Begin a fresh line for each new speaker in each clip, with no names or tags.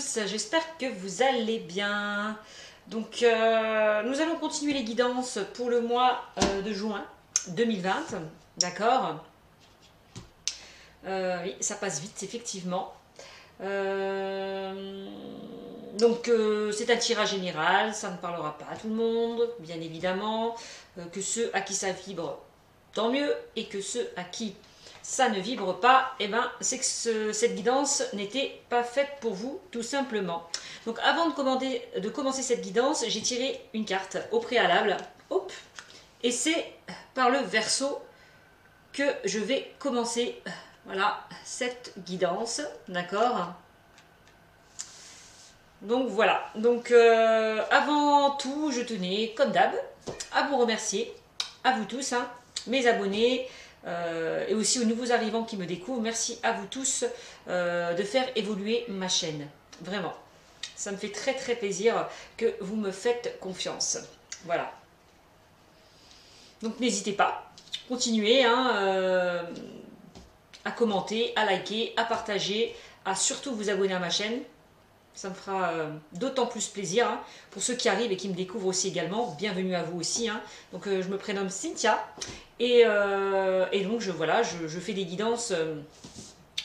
tous, j'espère que vous allez bien. Donc nous allons continuer les guidances pour le mois de juin 2020, d'accord. Oui, ça passe vite effectivement. C'est un tirage général, ça ne parlera pas à tout le monde, bien évidemment, que ceux à qui ça vibre, tant mieux, et que ceux à qui ça ne vibre pas, eh ben, c'est que cette guidance n'était pas faite pour vous, tout simplement. Donc avant de commencer cette guidance, j'ai tiré une carte au préalable, hop, et c'est par le Verseau que je vais commencer, voilà, cette guidance, d'accord. Donc voilà, donc avant tout, je tenais, comme d'hab, à vous remercier, à vous tous, hein, mes abonnés, et aussi aux nouveaux arrivants qui me découvrent. Merci à vous tous de faire évoluer ma chaîne, vraiment. Ça me fait très très plaisir que vous me faites confiance. Voilà. Donc n'hésitez pas, continuez hein, à commenter, à liker, à partager, à surtout vous abonner à ma chaîne. Ça me fera d'autant plus plaisir. Hein. Pour ceux qui arrivent et qui me découvrent aussi également, bienvenue à vous aussi. Hein. Donc je me prénomme Cynthia et donc je fais des guidances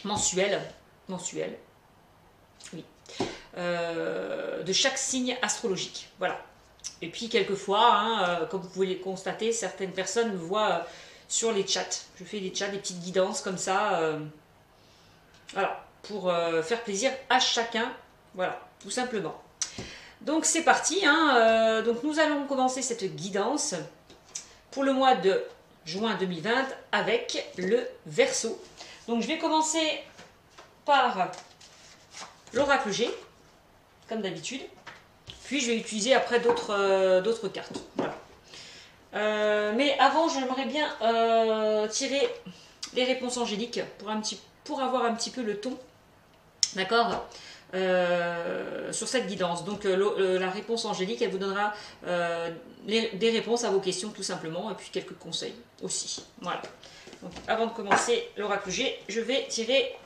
mensuelles, oui, de chaque signe astrologique. Voilà. Et puis quelquefois, hein, comme vous pouvez le constater, certaines personnes me voient sur les chats. Je fais des chats, des petites guidances comme ça, voilà, pour faire plaisir à chacun. Voilà, tout simplement. Donc c'est parti, hein, donc nous allons commencer cette guidance pour le mois de juin 2020 avec le Verseau. Donc je vais commencer par l'oracle G, comme d'habitude. Puis je vais utiliser après d'autres cartes. Voilà. Mais avant, j'aimerais bien tirer les réponses angéliques pour avoir un petit peu le ton. D'accord, sur cette guidance. Donc la réponse angélique, elle vous donnera des réponses à vos questions tout simplement, et puis quelques conseils aussi. Voilà. Donc avant de commencer l'oracle G, je vais tirer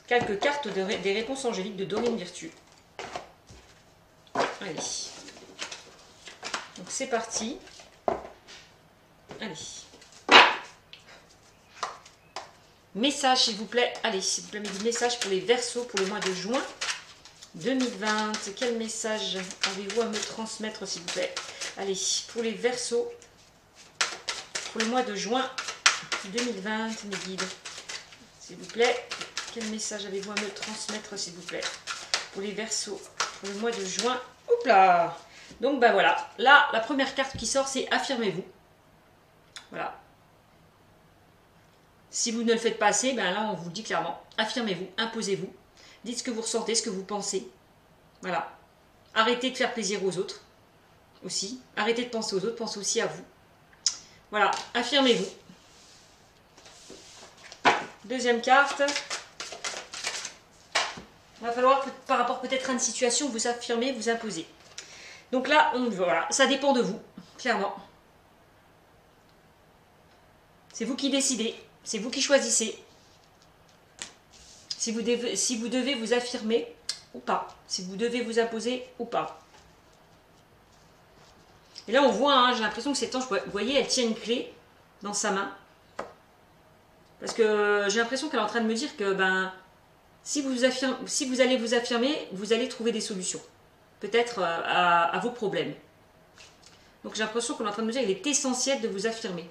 quelques cartes des réponses angéliques de Dorine Virtue. Allez. Donc c'est parti. Allez. Message s'il vous plaît. Allez, s'il vous plaît, message pour les Verseaux pour le mois de juin 2020. Quel message avez-vous à me transmettre s'il vous plaît? Allez, pour les Verseaux pour le mois de juin 2020, mes guides. S'il vous plaît, quel message avez-vous à me transmettre s'il vous plaît? Pour les Verseaux pour le mois de juin. Oups là. Donc ben voilà, là la première carte qui sort c'est affirmez-vous. Voilà. Si vous ne le faites pas assez, ben là on vous le dit clairement, affirmez-vous, imposez-vous, dites ce que vous ressentez, ce que vous pensez. Voilà. Arrêtez de faire plaisir aux autres aussi, arrêtez de penser aux autres, pensez aussi à vous. Voilà, affirmez-vous. Deuxième carte. Il va falloir, par rapport peut-être à une situation, vous affirmer, vous imposer. Donc là, voilà, ça dépend de vous, clairement. C'est vous qui décidez, c'est vous qui choisissez. Si vous devez vous affirmer ou pas, si vous devez vous imposer ou pas. Et là, on voit, hein, j'ai l'impression que cet ange, vous voyez, elle tient une clé dans sa main. Parce que j'ai l'impression qu'elle est en train de me dire que, ben, si vous allez vous affirmer, vous allez trouver des solutions. Peut-être à vos problèmes. Donc j'ai l'impression qu'on est en train de me dire qu'il est essentiel de vous affirmer.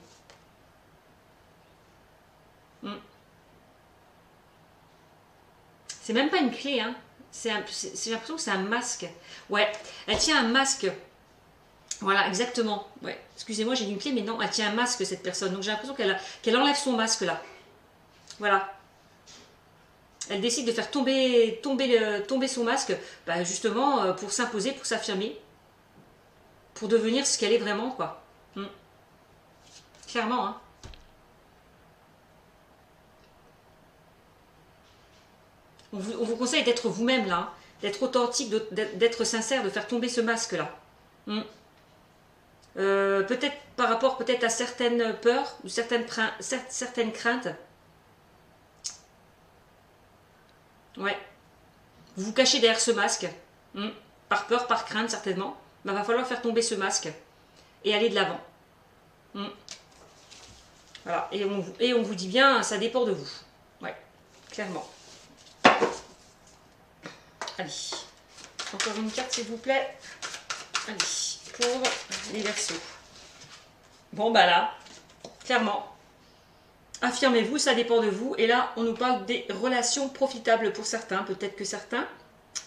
C'est même pas une clé, hein. J'ai l'impression que c'est un masque. Ouais, elle tient un masque. Voilà, exactement. Ouais. Excusez-moi, j'ai une clé, mais non, elle tient un masque, cette personne. Donc j'ai l'impression qu'elle enlève son masque là. Voilà. Elle décide de faire tomber son masque, bah, justement, pour s'imposer, pour s'affirmer, pour devenir ce qu'elle est vraiment, quoi. Clairement, hein. On vous conseille d'être vous-même, là, hein, d'être authentique, d'être sincère, de faire tomber ce masque-là. Peut-être par rapport peut-être à certaines peurs, ou certaines craintes. Ouais. Vous vous cachez derrière ce masque, par peur, par crainte certainement. Il va falloir faire tomber ce masque et aller de l'avant. Voilà, et on vous dit bien, ça dépend de vous. Ouais, clairement. Allez, encore une carte s'il vous plaît. Allez, pour les Verseaux. Bon bah là, clairement, affirmez-vous, ça dépend de vous. Et là, on nous parle des relations profitables pour certains. Peut-être que certains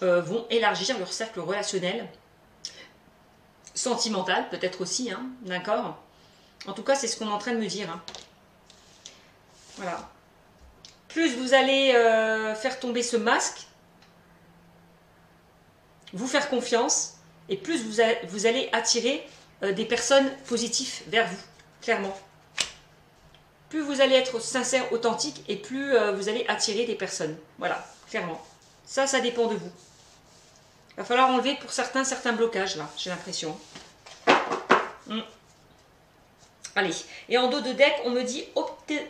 vont élargir leur cercle relationnel. Sentimental, peut-être aussi, hein, d'accord? En tout cas, c'est ce qu'on est en train de me dire. Hein. Voilà. Plus vous allez faire tomber ce masque, vous faire confiance, et plus vous allez attirer des personnes positives vers vous, clairement. Plus vous allez être sincère, authentique, et plus vous allez attirer des personnes. Voilà, clairement. Ça dépend de vous. Il va falloir enlever pour certains blocages, là, j'ai l'impression. Allez, et en dos de deck, on me dit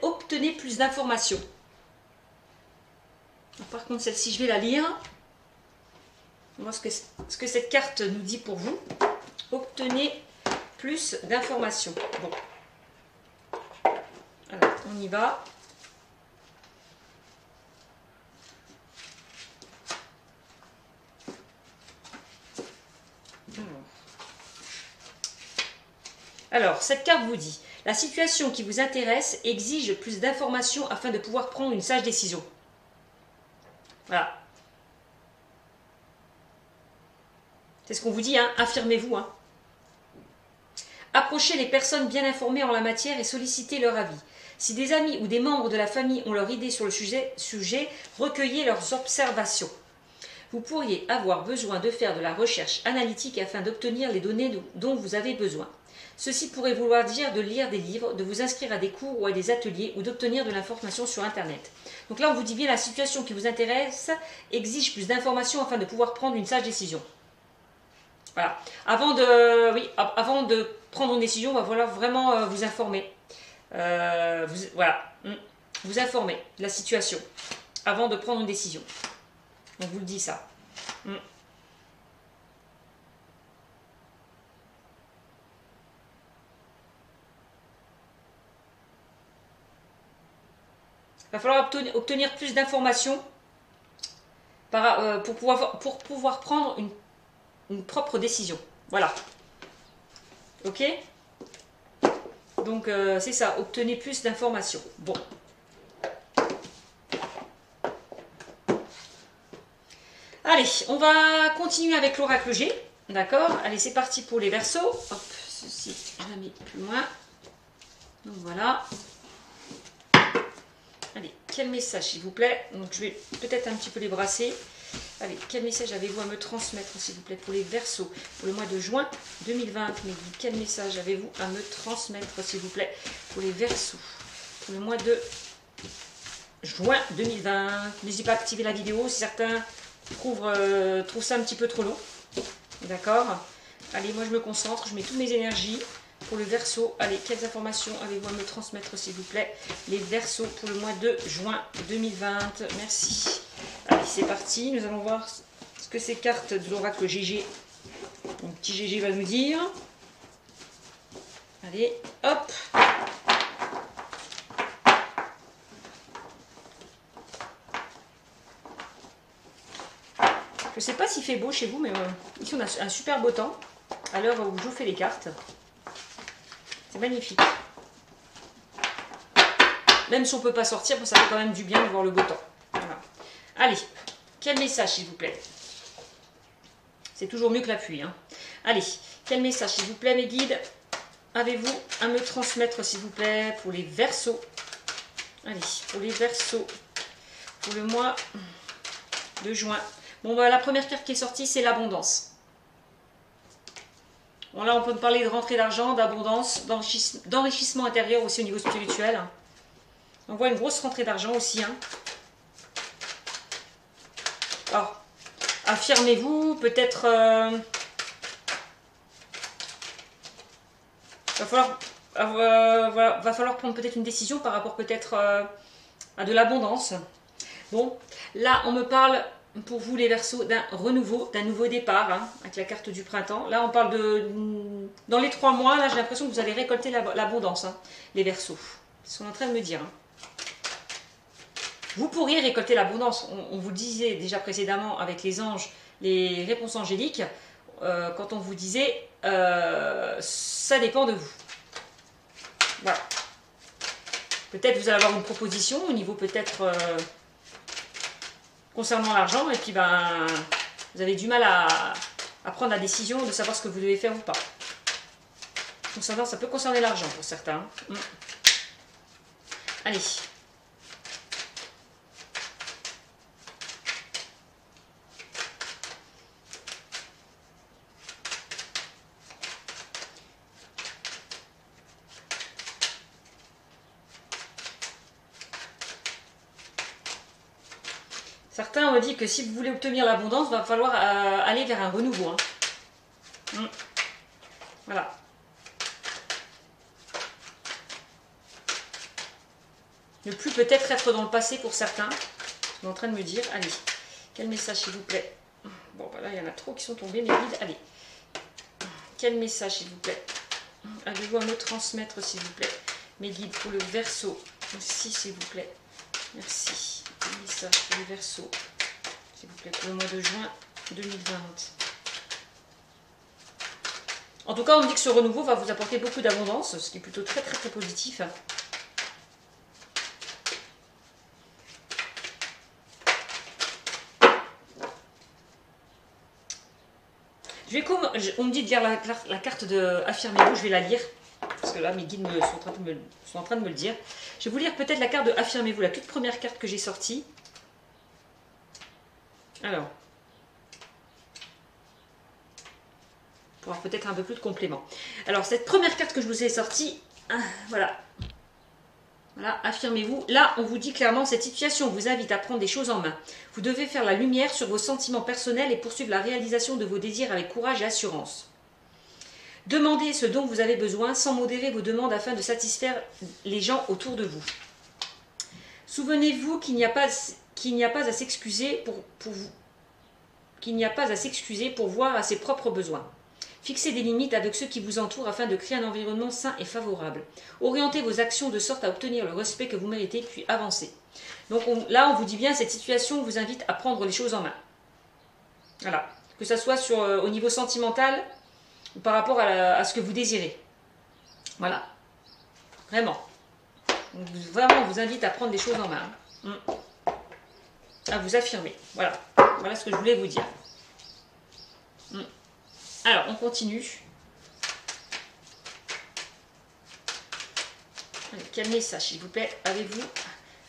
obtenez plus d'informations. Par contre, celle-ci, je vais la lire. On va voir ce que cette carte nous dit pour vous. Obtenez plus d'informations. Bon. Alors, on y va. Alors, cette carte vous dit, la situation qui vous intéresse exige plus d'informations afin de pouvoir prendre une sage décision. Voilà. C'est ce qu'on vous dit, hein, affirmez-vous. Hein. Approchez les personnes bien informées en la matière et sollicitez leur avis. Si des amis ou des membres de la famille ont leur idée sur le sujet, recueillez leurs observations. Vous pourriez avoir besoin de faire de la recherche analytique afin d'obtenir les données dont vous avez besoin. Ceci pourrait vouloir dire de lire des livres, de vous inscrire à des cours ou à des ateliers ou d'obtenir de l'information sur Internet. Donc là, on vous dit bien la situation qui vous intéresse exige plus d'informations afin de pouvoir prendre une sage décision. Voilà. Avant de prendre une décision, il va falloir vraiment vous informer. Vous informer de la situation avant de prendre une décision. On vous le dit ça. Il va falloir obtenir plus d'informations pour pouvoir prendre une propre décision. Voilà. Ok? Donc, c'est ça. Obtenez plus d'informations. Bon. Allez, on va continuer avec l'oracle G. D'accord? Allez, c'est parti pour les Verseaux. Hop, ceci, je la mets plus loin. Donc, voilà. Allez, quel message s'il vous plaît? Donc je vais peut-être un petit peu les brasser. Allez, quel message avez-vous à me transmettre s'il vous plaît pour les Verseaux pour le mois de juin 2020? Mais quel message avez-vous à me transmettre s'il vous plaît pour les Verseaux pour le mois de juin 2020? N'hésitez pas à activer la vidéo si certains trouvent ça un petit peu trop long. D'accord? Allez, moi je me concentre, je mets toutes mes énergies. Pour le Verseau, allez, quelles informations avez-vous à me transmettre s'il vous plaît? Les Verseaux pour le mois de juin 2020. Merci. Allez, c'est parti. Nous allons voir ce que ces cartes de l'oracle GG, mon petit GG va nous dire. Allez, hop. Je ne sais pas s'il fait beau chez vous, mais ici on a un super beau temps à l'heure où je vous fais les cartes. C'est magnifique. Même si on ne peut pas sortir, ça fait quand même du bien de voir le beau temps. Voilà. Allez, quel message s'il vous plaît? C'est toujours mieux que la pluie. Hein. Allez, quel message s'il vous plaît mes guides avez-vous à me transmettre s'il vous plaît pour les Verseaux? Allez, pour les Verseaux, pour le mois de juin. Bon, bah, la première carte qui est sortie, c'est l'abondance. Bon, là, on peut me parler de rentrée d'argent, d'abondance, d'enrichissement intérieur aussi au niveau spirituel. On voit une grosse rentrée d'argent aussi. Hein. Alors, affirmez-vous, peut-être... va falloir prendre peut-être une décision par rapport peut-être à de l'abondance. Bon, là, on me parle pour vous les Verseaux, d'un renouveau, d'un nouveau départ, hein, avec la carte du printemps. Là, on parle de... Dans les 3 mois, là, j'ai l'impression que vous allez récolter l'abondance, hein, les Verseaux. C'est ce qu'on est en train de me dire. Hein. Vous pourriez récolter l'abondance. On vous le disait déjà précédemment avec les anges, les réponses angéliques, quand on vous disait, ça dépend de vous. Voilà. Peut-être vous allez avoir une proposition au niveau peut-être concernant l'argent, et puis ben, vous avez du mal à prendre la décision de savoir ce que vous devez faire ou pas. Concernant, ça peut concerner l'argent pour certains. Allez. Certains ont dit que si vous voulez obtenir l'abondance, il va falloir aller vers un renouveau. Hein. Voilà. Ne plus peut-être être dans le passé pour certains. Je suis en train de me dire, allez, quel message s'il vous plaît. Bon, voilà, il y en a trop qui sont tombés, mes guides. Allez, quel message s'il vous plaît. Avez-vous à me transmettre s'il vous plaît. Mes guides pour le Verseau. Aussi s'il vous plaît. Merci. Message pour les Verseaux, s'il vous plaît, pour le mois de juin 2020. En tout cas, on me dit que ce renouveau va vous apporter beaucoup d'abondance, ce qui est plutôt très très très positif. On me dit de lire la carte de Affirmez-vous, je vais la lire. Parce que là, mes guides sont en train de me le dire. Je vais vous lire peut-être la carte de Affirmez-vous, la toute première carte que j'ai sortie. Alors, pour avoir peut-être un peu plus de compléments. Alors, cette première carte que je vous ai sortie, voilà. Voilà, affirmez-vous. Là, on vous dit clairement, cette situation vous invite à prendre des choses en main. Vous devez faire la lumière sur vos sentiments personnels et poursuivre la réalisation de vos désirs avec courage et assurance. Demandez ce dont vous avez besoin sans modérer vos demandes afin de satisfaire les gens autour de vous. Souvenez-vous qu'il n'y a pas à s'excuser pour voir à ses propres besoins. Fixez des limites avec ceux qui vous entourent afin de créer un environnement sain et favorable. Orientez vos actions de sorte à obtenir le respect que vous méritez, puis avancez. Donc là, on vous dit bien, cette situation vous invite à prendre les choses en main. Voilà. Que ce soit au niveau sentimental ou par rapport à ce que vous désirez. Voilà. Vraiment. Vraiment, on vous invite à prendre des choses en main. À vous affirmer. Voilà. Voilà ce que je voulais vous dire. Alors, on continue. Allez, quel message, s'il vous plaît, avez-vous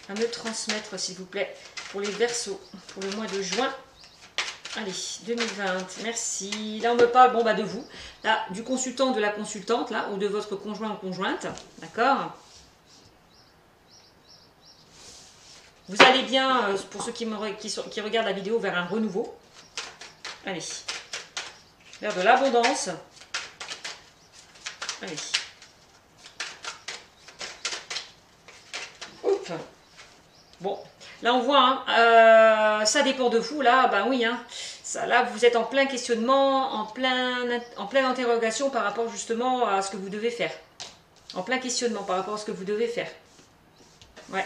à me transmettre, s'il vous plaît, pour les Verseaux, pour le mois de juin. Allez, 2020, merci. Là, on me parle, bon, bah, de vous. Là, du consultant, de la consultante, là, ou de votre conjoint ou conjointe. D'accord ? Vous allez bien, pour ceux qui regardent la vidéo, vers un renouveau. Allez. Vers de l'abondance. Allez. Oups. Bon, là on voit, hein, ça dépend de vous, là, ben oui, hein, ça, là vous êtes en plein questionnement, en pleine interrogation par rapport justement à ce que vous devez faire. En plein questionnement par rapport à ce que vous devez faire. Ouais.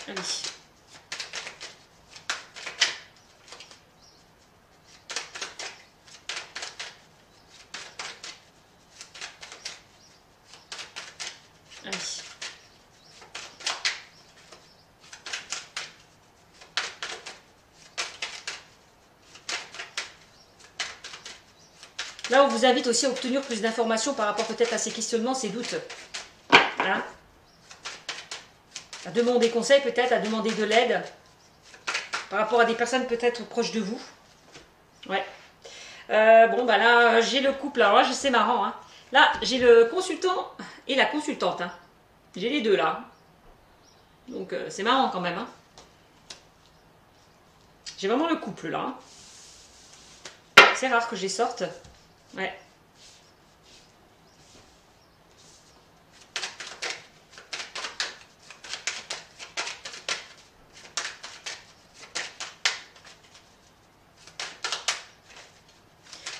Allez. Allez. Là, on vous invite aussi à obtenir plus d'informations par rapport peut-être à ces questionnements, ces doutes. Voilà. À demander conseil peut-être, à demander de l'aide par rapport à des personnes peut-être proches de vous. Ouais. Bon, bah là, j'ai le couple. Alors là, c'est marrant. Hein. Là, j'ai le consultant et la consultante. Hein. J'ai les deux là. Donc, c'est marrant quand même. Hein. J'ai vraiment le couple là. Hein. C'est rare que je les sorte. Ouais.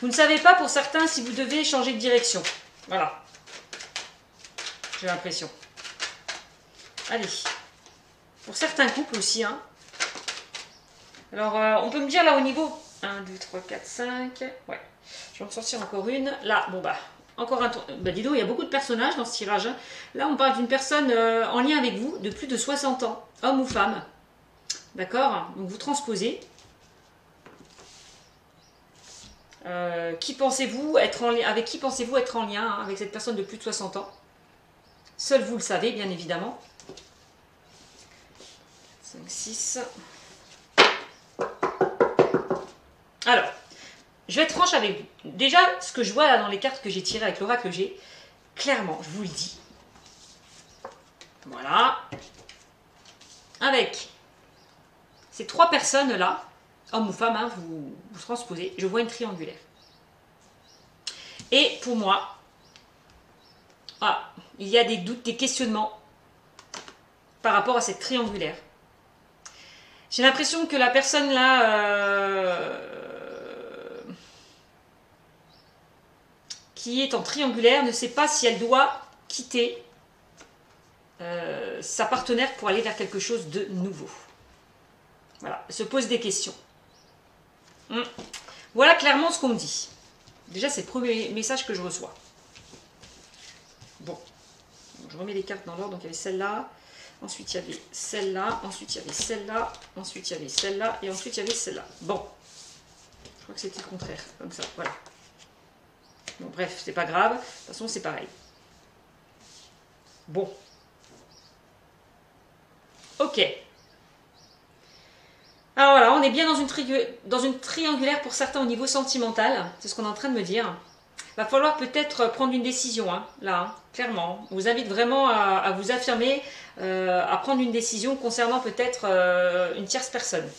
Vous ne savez pas pour certains si vous devez changer de direction. Voilà. J'ai l'impression. Allez. Pour certains couples aussi. Hein. Alors, on peut me dire là au niveau 1, 2, 3, 4, 5. Ouais. Je vais en sortir encore une. Là, bon bah, encore un tour. Bah, dis donc, il y a beaucoup de personnages dans ce tirage. Hein. Là, on parle d'une personne en lien avec vous de plus de 60 ans, homme ou femme. D'accord? Donc, vous transposez. Qui pensez-vous être en lien, avec qui pensez-vous être en lien hein, avec cette personne de plus de 60 ans? Seul vous le savez, bien évidemment. 5, 6. Alors, je vais être franche avec vous. Déjà, ce que je vois là dans les cartes que j'ai tirées avec l'oracle G, clairement, je vous le dis. Voilà. Avec ces 3 personnes-là, homme ou femme, hein, vous transposez, je vois une triangulaire. Et pour moi, il y a des doutes, des questionnements par rapport à cette triangulaire. J'ai l'impression que la personne là qui est en triangulaire ne sait pas si elle doit quitter sa partenaire pour aller vers quelque chose de nouveau. Voilà, elle se pose des questions. Voilà clairement ce qu'on me dit. Déjà, c'est le premier message que je reçois. Bon, je remets les cartes dans l'ordre. Donc, il y avait celle-là. Ensuite, il y avait celle-là. Ensuite, il y avait celle-là. Ensuite, il y avait celle-là. Et ensuite, il y avait celle-là. Bon. Je crois que c'était le contraire. Comme ça, voilà. Bon, bref, c'est pas grave. De toute façon, c'est pareil. Bon. Ok. Alors voilà, on est bien dans une triangulaire pour certains au niveau sentimental. C'est ce qu'on est en train de me dire. Va falloir peut-être prendre une décision, hein, là, hein, clairement. On vous invite vraiment à vous affirmer, à prendre une décision concernant peut-être une tierce personne.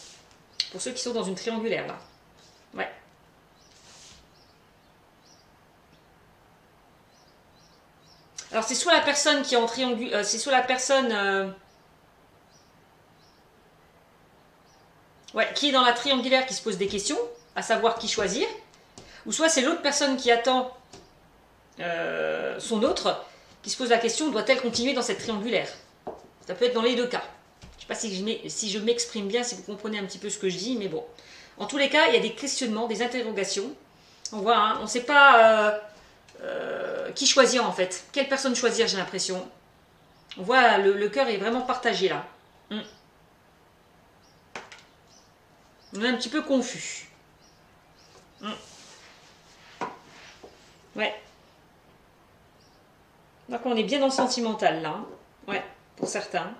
Pour ceux qui sont dans une triangulaire, là. Ouais. Alors, c'est soit la personne qui est en triangulaire, c'est soit la personne qui est dans la triangulaire qui se pose des questions, à savoir qui choisir, ou soit c'est l'autre personne qui attend son autre, qui se pose la question, doit-elle continuer dans cette triangulaire? Ça peut être dans les deux cas. Je ne sais pas si je m'exprime bien, si vous comprenez un petit peu ce que je dis, mais bon. En tous les cas, il y a des questionnements, des interrogations. On voit, hein, on ne sait pas qui choisir en fait. Quelle personne choisir, j'ai l'impression. On voit, le cœur est vraiment partagé là. On est un petit peu confus. Ouais. Donc on est bien dans le sentimental là. Ouais, pour certains.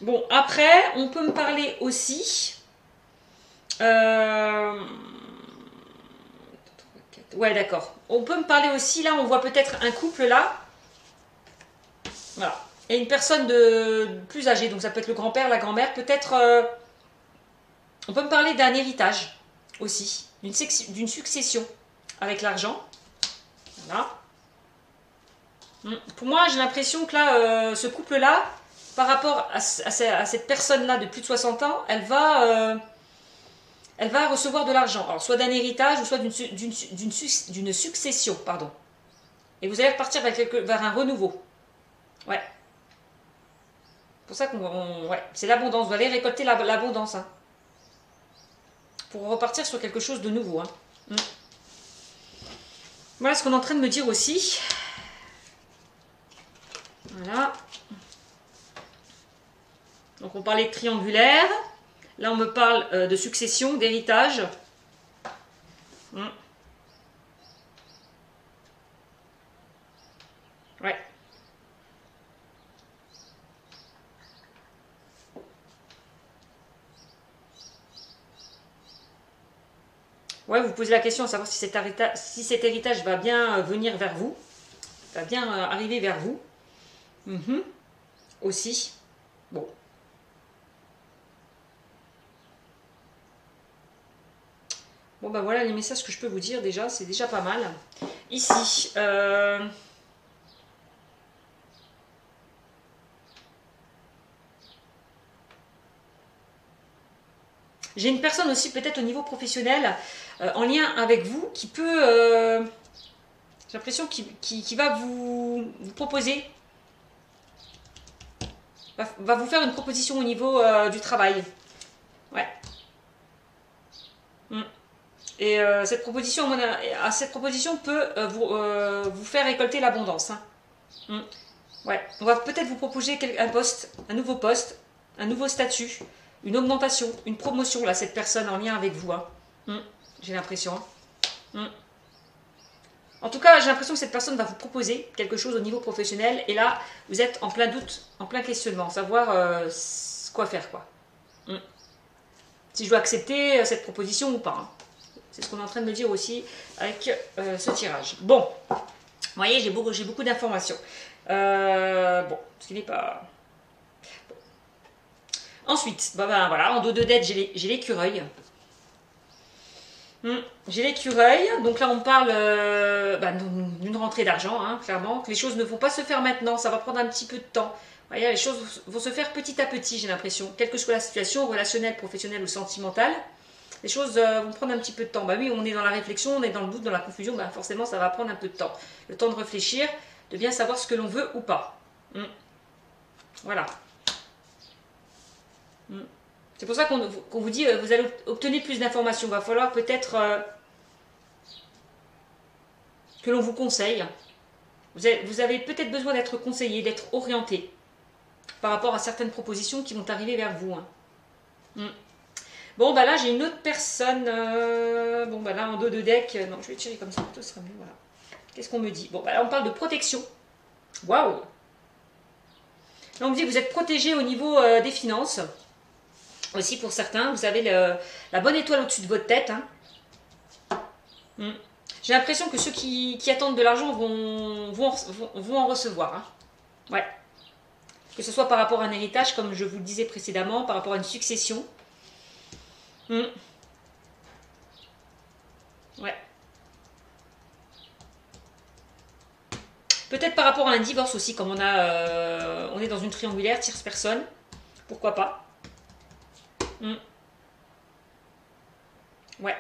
Bon, après, on peut me parler aussi. Ouais, d'accord. On peut me parler aussi, là, on voit peut-être un couple là. Voilà. Et une personne de plus âgée, donc ça peut être le grand-père, la grand-mère. Peut-être, on peut me parler d'un héritage aussi, d'une succession avec l'argent. Voilà. Pour moi, j'ai l'impression que là, ce couple-là, par rapport à cette personne-là de plus de 60 ans, elle va recevoir de l'argent. Alors, soit d'un héritage, ou soit d'une succession, pardon. Et vous allez repartir vers un renouveau. Ouais. C'est pour ça ouais, c'est l'abondance. Vous allez récolter l'abondance. Hein. Pour repartir sur quelque chose de nouveau. Hein. Voilà ce qu'on est en train de me dire aussi. Voilà. Donc on parlait de triangulaire. Là on me parle de succession, d'héritage. Ouais. Ouais, vous posez la question à savoir si cet héritage va bien venir vers vous. Va bien arriver vers vous. Aussi. Bon. Bon, ben voilà les messages que je peux vous dire déjà. C'est déjà pas mal. Ici. J'ai une personne aussi peut-être au niveau professionnel en lien avec vous qui peut, j'ai l'impression qu'il va vous proposer, va vous faire une proposition au niveau du travail. Ouais. Mm. Et cette proposition peut vous faire récolter l'abondance. Hein. Mm. Ouais. On va peut-être vous proposer un poste, un nouveau statut, une augmentation, une promotion, là, cette personne en lien avec vous. Hein. Mm. J'ai l'impression. Hein. Mm. En tout cas, j'ai l'impression que cette personne va vous proposer quelque chose au niveau professionnel. Et là, vous êtes en plein doute, en plein questionnement, savoir quoi faire, quoi. Mm. Si je dois accepter cette proposition ou pas. Hein. C'est ce qu'on est en train de me dire aussi avec ce tirage. Bon, vous voyez, j'ai beaucoup d'informations. Bon, ce qui n'est pas... Bon. Ensuite, voilà, en dos de dette, j'ai l'écureuil. J'ai l'écureuil, donc là on parle d'une rentrée d'argent, hein, clairement, que les choses ne vont pas se faire maintenant, ça va prendre un petit peu de temps. Vous voyez, les choses vont se faire petit à petit, j'ai l'impression, quelle que soit la situation, relationnelle, professionnelle ou sentimentale, les choses vont prendre un petit peu de temps. Bah oui, on est dans la réflexion, on est dans le doute, dans la confusion, bah forcément ça va prendre un peu de temps. Le temps de réfléchir, de bien savoir ce que l'on veut ou pas. Voilà. C'est pour ça qu'on vous dit, vous allez obtenir plus d'informations. Il va falloir peut-être que l'on vous conseille. Vous avez peut-être besoin d'être conseillé, d'être orienté par rapport à certaines propositions qui vont arriver vers vous. Hein. Bon, bah là, j'ai une autre personne. Bon, bah là, en dos de deck. Non, je vais tirer comme ça, tout sera mieux. Voilà. Qu'est-ce qu'on me dit? Bon, bah là, on parle de protection. Waouh! Là, on me dit que vous êtes protégé au niveau des finances. Aussi pour certains, vous avez la bonne étoile au-dessus de votre tête. Hein. J'ai l'impression que ceux qui attendent de l'argent vont en recevoir. Hein. Ouais. Que ce soit par rapport à un héritage, comme je vous le disais précédemment, par rapport à une succession. Ouais. Peut-être par rapport à un divorce aussi, comme on est dans une triangulaire, tierce personne. Pourquoi pas. Ouais.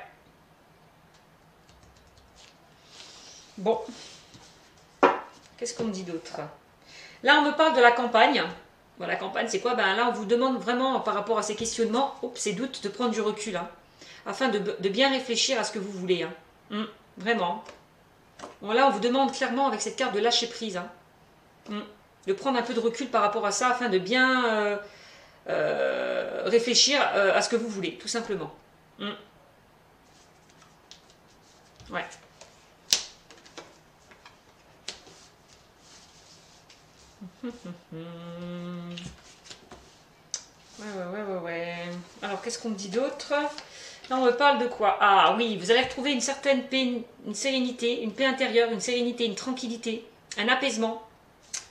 Bon. Qu'est-ce qu'on me dit d'autre? Là, on me parle de la campagne. Bon, la campagne, c'est quoi? Ben là, on vous demande vraiment, par rapport à ces questionnements, ces doutes, de prendre du recul. Hein, afin de bien réfléchir à ce que vous voulez. Hein. Vraiment. Bon, là, on vous demande clairement, avec cette carte, de lâcher prise. Hein. De prendre un peu de recul par rapport à ça, afin de bien réfléchir à ce que vous voulez, tout simplement. Ouais. Ouais. Alors, qu'est-ce qu'on me dit d'autre? Là, on me parle de quoi? Ah oui, vous allez retrouver une certaine paix, une sérénité, une paix intérieure, une sérénité, une tranquillité, un apaisement.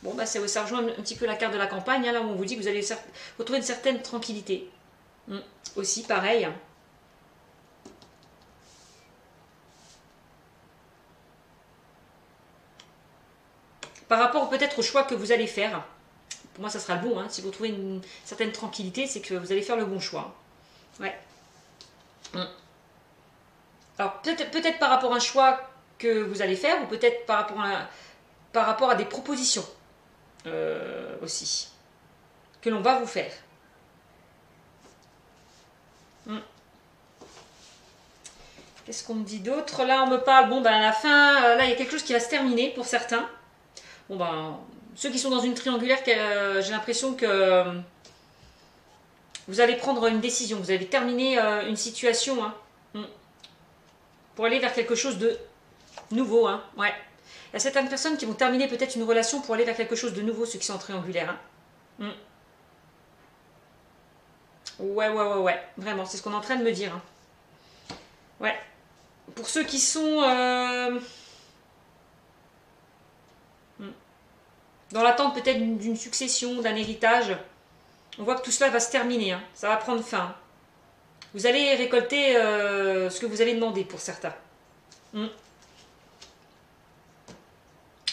Bon, bah ça rejoint un petit peu la carte de la campagne, hein, là où on vous dit que vous allez retrouver une certaine tranquillité. Aussi, pareil. Par rapport peut-être au choix que vous allez faire, pour moi ça sera le bon, hein. Si vous trouvez une certaine tranquillité, c'est que vous allez faire le bon choix. Ouais. Alors peut-être par rapport à un choix que vous allez faire, ou peut-être par rapport à des propositions aussi, que l'on va vous faire. Qu'est-ce qu'on me dit d'autre? Là on me parle, bon ben à la fin, là il y a quelque chose qui va se terminer pour certains. Bon ben, ceux qui sont dans une triangulaire, j'ai l'impression que vous allez prendre une décision, vous allez terminer une situation, hein, pour aller vers quelque chose de nouveau. Hein, ouais. Il y a certaines personnes qui vont terminer peut-être une relation pour aller vers quelque chose de nouveau, ceux qui sont en triangulaire. Hein. Ouais, vraiment, c'est ce qu'on est en train de me dire. Hein. Ouais. Pour ceux qui sont... dans l'attente peut-être d'une succession, d'un héritage, on voit que tout cela va se terminer, hein. Ça va prendre fin. Vous allez récolter ce que vous avez demandé pour certains.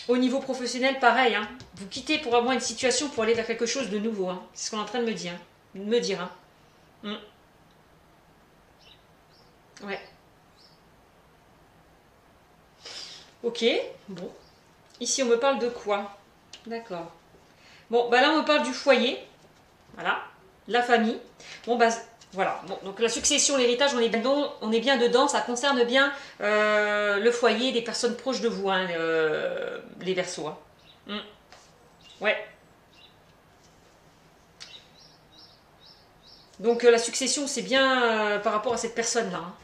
Au niveau professionnel, pareil. Hein. Vous quittez pour avoir une situation pour aller vers quelque chose de nouveau. Hein. C'est ce qu'on est en train de me dire. Hein. Ouais. Ok, bon. Ici, on me parle de quoi? D'accord. Bon, bah là, on me parle du foyer. Voilà. La famille. Bon, bah, voilà. Bon, donc la succession, l'héritage, on est bien dedans. Ça concerne bien le foyer des personnes proches de vous, hein, les Verseaux. Hein. Ouais. Donc la succession, c'est bien par rapport à cette personne-là. Hein.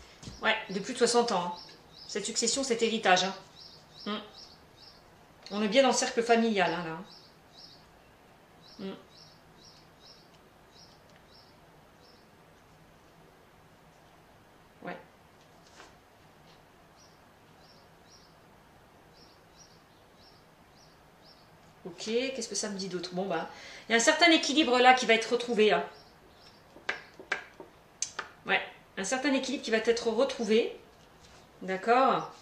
Ouais, de plus de 60 ans. Hein. Cette succession, cet héritage. Hein. Mm. On est bien dans le cercle familial, hein, là. Mm. Ouais. Ok, qu'est-ce que ça me dit d'autre? Bon, bah, il y a un certain équilibre là qui va être retrouvé. Hein. Ouais, un certain équilibre qui va être retrouvé. D'accord.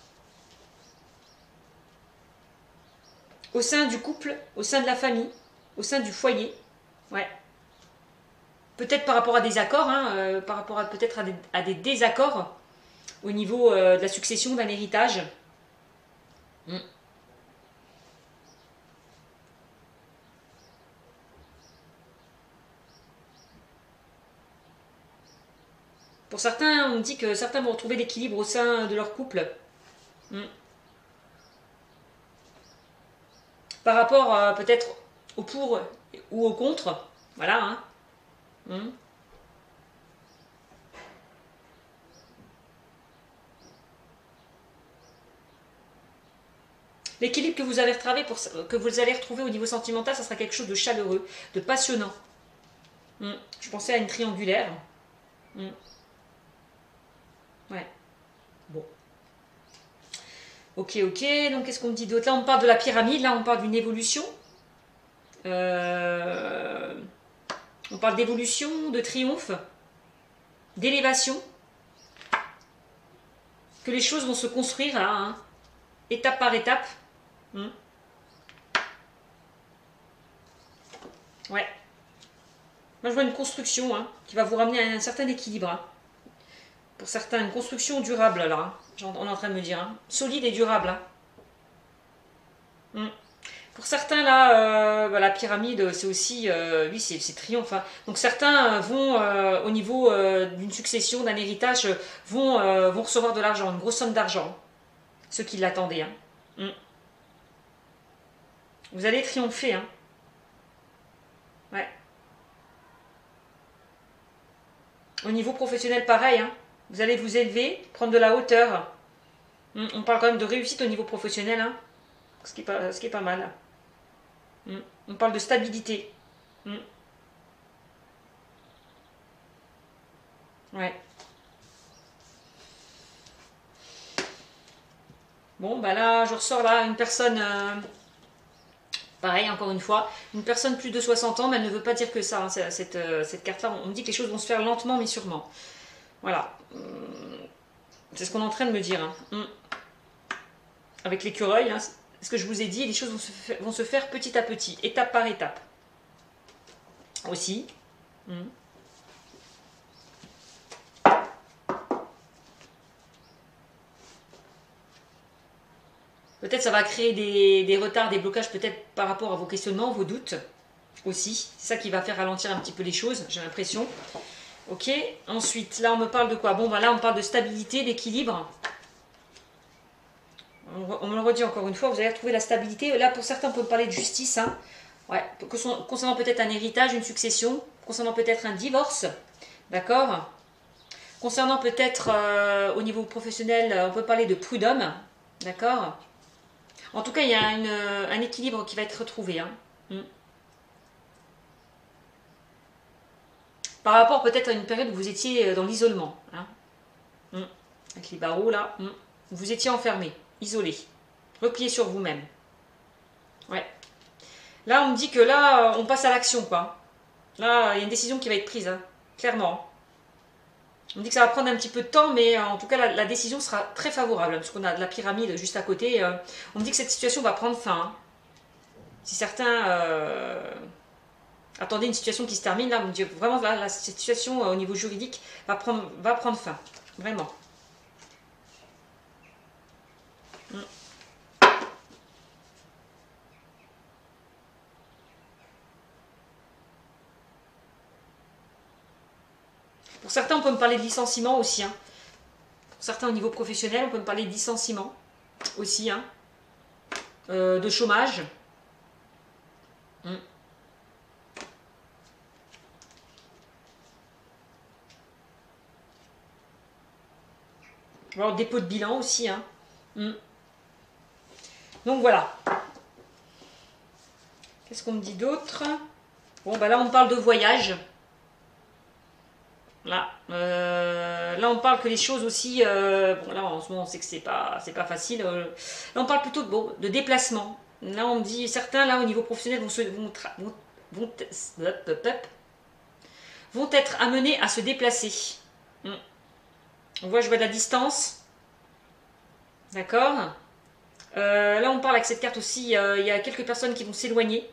Au sein du couple, au sein de la famille, au sein du foyer. Ouais. Peut-être par rapport à des accords, hein, par rapport à peut-être à des désaccords au niveau de la succession d'un héritage. Mm. Pour certains, on dit que certains vont retrouver l'équilibre au sein de leur couple. Mm. Par rapport peut-être au pour ou au contre. Voilà. Hein. Mm. L'équilibre que vous allez que vous allez retrouver au niveau sentimental, ça sera quelque chose de chaleureux, de passionnant. Mm. Je pensais à une triangulaire. Mm. Ouais. Bon. Ok, ok. Donc qu'est-ce qu'on me dit d'autre? Là, on parle de la pyramide. Là, on parle d'une évolution. Euh, On parle d'évolution, de triomphe, d'élévation. Que les choses vont se construire là, hein, étape par étape. Mm. Ouais. Moi, je vois une construction hein, qui va vous ramener à un certain équilibre. Hein. Pour certains, une construction durable, là. Hein. On est en train de me dire. Hein. Solide et durable. Hein. Mm. Pour certains, là, bah, la pyramide, c'est aussi. Oui, c'est triomphe. Hein. Donc, certains vont, au niveau d'une succession, d'un héritage, vont recevoir de l'argent, une grosse somme d'argent. Ceux qui l'attendaient. Hein. Mm. Vous allez triompher. Hein. Ouais. Au niveau professionnel, pareil. Hein. Vous allez vous élever, prendre de la hauteur. On parle quand même de réussite au niveau professionnel, hein, ce qui est pas mal. On parle de stabilité. Mm. Ouais. Bon, bah là, je ressors là une personne, pareil, encore une fois, une personne plus de 60 ans, mais elle ne veut pas dire que ça, hein, cette carte-là. On me dit que les choses vont se faire lentement, mais sûrement. Voilà. C'est ce qu'on est en train de me dire. Hein. Avec l'écureuil, hein, ce que je vous ai dit, les choses vont se faire petit à petit, étape par étape. Aussi. Mm. Peut-être ça va créer des retards, des blocages peut-être par rapport à vos questionnements, vos doutes aussi. C'est ça qui va faire ralentir un petit peu les choses, j'ai l'impression. Ok, ensuite, là on me parle de quoi? Bon, bah là on parle de stabilité, d'équilibre. On me le redit encore une fois, vous allez retrouver la stabilité. Là pour certains on peut parler de justice. Hein. Ouais, concernant peut-être un héritage, une succession, concernant peut-être un divorce. D'accord. Concernant peut-être au niveau professionnel, on peut parler de prud'homme. D'accord. En tout cas, il y a un équilibre qui va être retrouvé. Hein. Mm. Par rapport peut-être à une période où vous étiez dans l'isolement. Hein. Mm. Avec les barreaux là. Vous étiez enfermé, isolé, replié sur vous-même. Ouais. Là, on me dit que là, on passe à l'action, quoi. Là, il y a une décision qui va être prise, hein. Clairement. On me dit que ça va prendre un petit peu de temps, mais en tout cas, la décision sera très favorable, parce qu'on a de la pyramide juste à côté. On me dit que cette situation va prendre fin. Hein. Si certains attendaient une situation qui se termine, là, on me dit vraiment, là, cette situation au niveau juridique va prendre fin. Vraiment. Mm. Pour certains, on peut me parler de licenciement aussi. Hein. Pour certains, au niveau professionnel, on peut me parler de licenciement aussi. Hein. De chômage. Mm. Alors, dépôt de bilan aussi. Hein. Mm. Donc voilà. Qu'est-ce qu'on me dit d'autre? Bon, bah là, on parle de voyage. Là, là, on parle que les choses aussi. Bon, là, en ce moment, on sait que c'est pas facile. Là, on parle plutôt de, bon, de déplacement. Là, on me dit certains, là, au niveau professionnel, vont être amenés à se déplacer. On voit, je vois de la distance. D'accord. Là, on parle avec cette carte aussi. Il y a quelques personnes qui vont s'éloigner,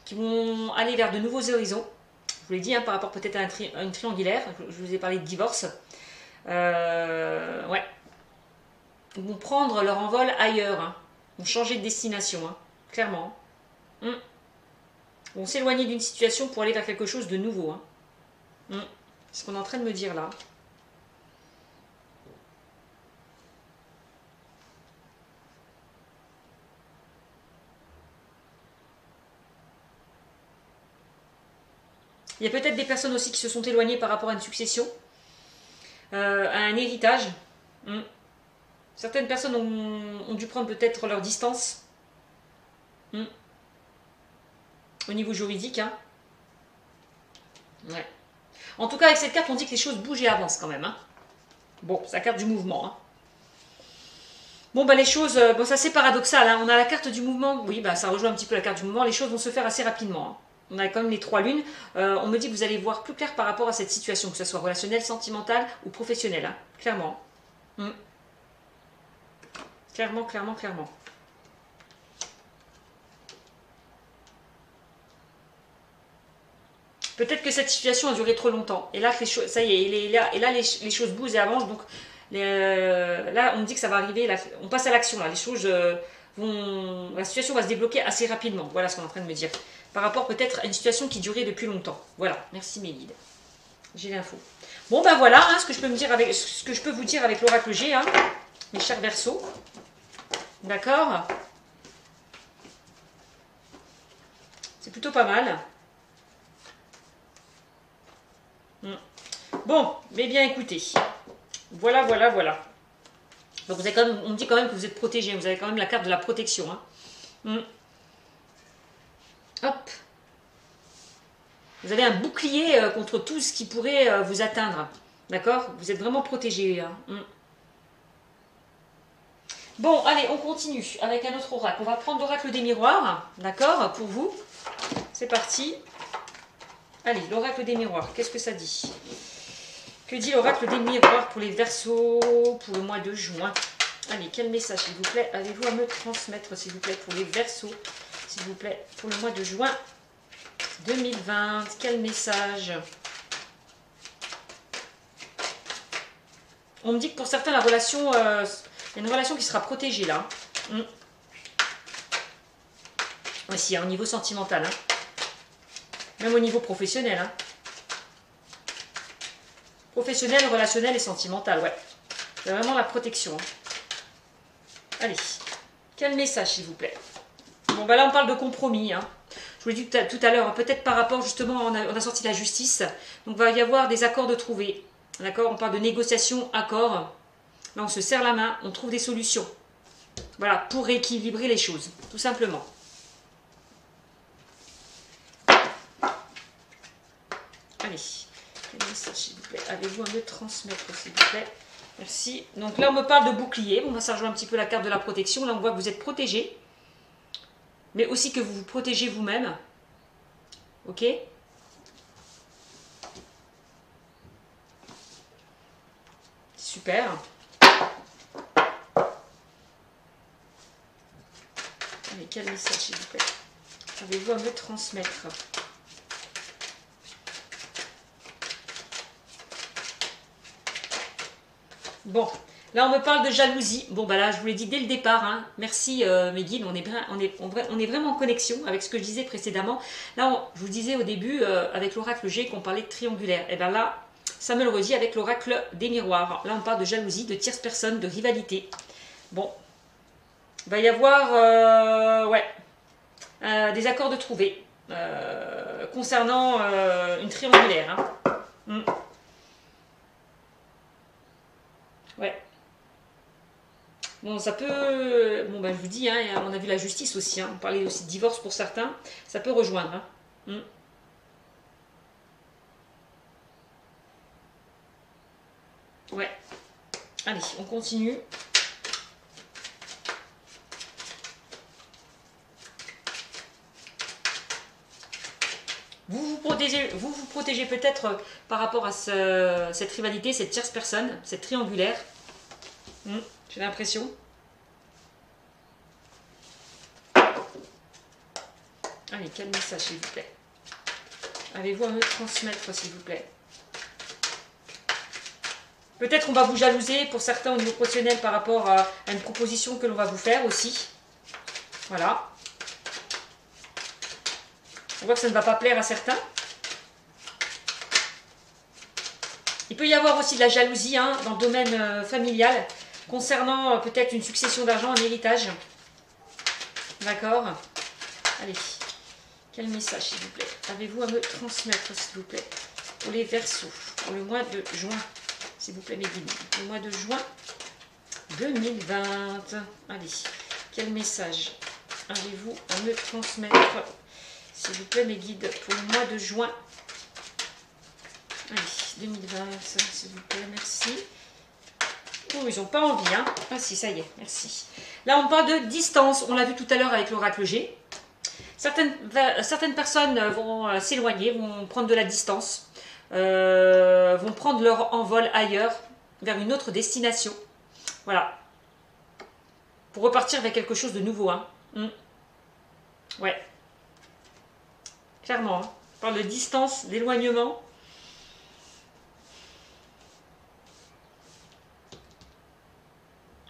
qui vont aller vers de nouveaux horizons. Je vous l'ai dit, hein, par rapport peut-être à une triangulaire. Je vous ai parlé de divorce. Ouais. Ils vont prendre leur envol ailleurs. Hein. Ils vont changer de destination, hein, clairement. Ils vont s'éloigner d'une situation pour aller vers quelque chose de nouveau. Hein. C'est ce qu'on est en train de me dire là. Il y a peut-être des personnes aussi qui se sont éloignées par rapport à une succession, à un héritage. Certaines personnes ont dû prendre peut-être leur distance au niveau juridique. Hein. Ouais. En tout cas, avec cette carte, on dit que les choses bougent et avancent quand même. Hein. Bon, c'est la carte du mouvement. Hein. Bon, bah les choses, bon, ça c'est paradoxal. Hein. On a la carte du mouvement. Oui, bah ça rejoint un petit peu la carte du mouvement. Les choses vont se faire assez rapidement. Hein. On a quand même les 3 lunes. On me dit que vous allez voir plus clair par rapport à cette situation, que ce soit relationnelle, sentimentale ou professionnelle. Hein. Clairement. Clairement, clairement, clairement. Peut-être que cette situation a duré trop longtemps. Et là, ça y est, et là les choses bougent et avancent. Donc là, on me dit que ça va arriver. Là, on passe à l'action. Là, les choses la situation va se débloquer assez rapidement. Voilà ce qu'on est en train de me dire. Par rapport peut-être à une situation qui durait depuis longtemps. Voilà. Merci Mélide. J'ai l'info. Bon ben voilà, hein, ce que je peux vous dire avec l'oracle G, hein, mes chers Verseaux. D'accord. C'est plutôt pas mal. Bon, mais bien écoutez. Voilà. Donc vous avez quand même, on me dit quand même que vous êtes protégé. Vous avez quand même la carte de la protection. Hein. Hop. Vous avez un bouclier contre tout ce qui pourrait vous atteindre. D'accord? Vous êtes vraiment protégé. Hein. Bon, allez, on continue avec un autre oracle. On va prendre l'oracle des miroirs. D'accord? Pour vous. C'est parti. Allez, l'oracle des miroirs. Qu'est-ce que ça dit? Que dit l'oracle des miroirs pour les Verseaux pour le mois de juin? Allez, quel message, s'il vous plaît, avez-vous à me transmettre, s'il vous plaît, pour les Verseaux, s'il vous plaît, pour le mois de juin 2020? Quel message? On me dit que pour certains, la relation, il y a une relation qui sera protégée, là. Aussi, au niveau sentimental, hein. Même au niveau professionnel, hein. Professionnel, relationnel et sentimental, ouais. C'est vraiment la protection. Hein. Allez, quel message, s'il vous plaît? Bon, bah là, on parle de compromis. Hein. Je vous l'ai dit tout à l'heure, hein, peut-être par rapport, justement, on a sorti la justice. Donc, il va y avoir des accords de trouver. D'accord? On parle de négociation, accord. Là, on se serre la main, on trouve des solutions. Voilà, pour rééquilibrer les choses, tout simplement. Allez, quel message, s'il vous plaît? Avez-vous à me transmettre, s'il vous plaît? Merci. Donc là, on me parle de bouclier. Bon, ça rejoint un petit peu la carte de la protection. Là, on voit que vous êtes protégé. Mais aussi que vous vous protégez vous-même. Ok? Super. Allez, quel message, s'il vous plaît? Avez-vous à me transmettre? Bon, Là, on me parle de jalousie. Bon, bah là, je vous l'ai dit dès le départ. Hein. Merci, mes guides. On est vraiment en connexion avec ce que je disais précédemment. Là, je vous disais au début, avec l'oracle G, qu'on parlait de triangulaire. Et bien là, ça me le redit avec l'oracle des miroirs. Là, on parle de jalousie, de tierce personne, de rivalité. Bon, il va y avoir des accords de trouver concernant une triangulaire. Hein. Mm. Ouais. Bon, ça peut... Bon, bah, je vous dis, hein, on a vu la justice aussi. Hein, on parlait aussi de divorce pour certains. Ça peut rejoindre. Hein. Ouais. Allez, on continue. Vous protégez peut-être par rapport à cette rivalité, cette tierce personne, cette triangulaire. J'ai l'impression. Allez, quel message s'il vous plaît. Avez-vous à me transmettre s'il vous plaît. Peut-être qu'on va vous jalouser pour certains au niveau professionnel par rapport à une proposition que l'on va vous faire aussi. Voilà. On voit que ça ne va pas plaire à certains. Il peut y avoir aussi de la jalousie hein, dans le domaine familial, concernant peut-être une succession d'argent, un héritage. D'accord. Allez. Quel message, s'il vous plaît. Avez-vous à me transmettre, s'il vous plaît, pour les Verseaux, pour le mois de juin, s'il vous plaît, mes guides. Le mois de juin 2020. Allez. Quel message avez-vous à me transmettre, s'il vous plaît, mes guides, pour le mois de juin. Allez, 2020, s'il vous plaît, merci. Oh, ils n'ont pas envie, hein. Ah si, ça y est, merci. Là, on parle de distance. On l'a vu tout à l'heure avec l'oracle G. Certaines personnes vont s'éloigner, vont prendre de la distance, vont prendre leur envol ailleurs, vers une autre destination. Voilà. Pour repartir vers quelque chose de nouveau, hein. Ouais. Clairement, hein. On parle de distance, d'éloignement.